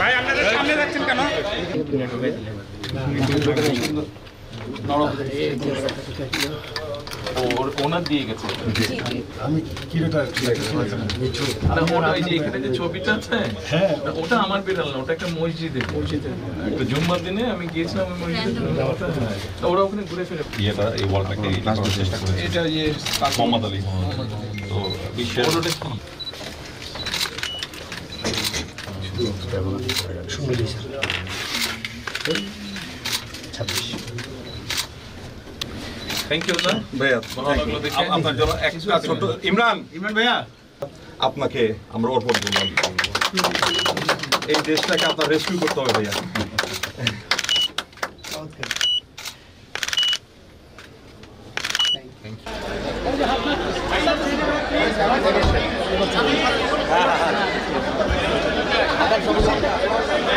ভাই আপনাদের সামনে যাচ্ছেন কেন? ওনার দিয়ে গেছে। আমি কিলোটা ওটা ওই যে এখানে যে ছবিটা আছে, হ্যাঁ ওটা আমার বিড়াল না, ওটা একটা মসজিদে। একটা জুম্মার দিনে আমি গিয়েছিলাম ওই মসজিদে, ওরা ওখানে ঘুরে ফিরে। ইয়েটা এই ওয়ালটাকে করার চেষ্টা করে এটা ইয়ে মোহাম্মদ আলী। তো বিশ্বের ওটা কি? Thank you sir. ভাইয়া ভালো লাগলো দেখে। আপনার জন্য একটা ছোট ইমরান ভাইয়া আপনাকে আমরা অর্পণ করলাম। এই দেশটাকে আপনার রেস্কিউ করতে হবে ভাইয়া। Thank you.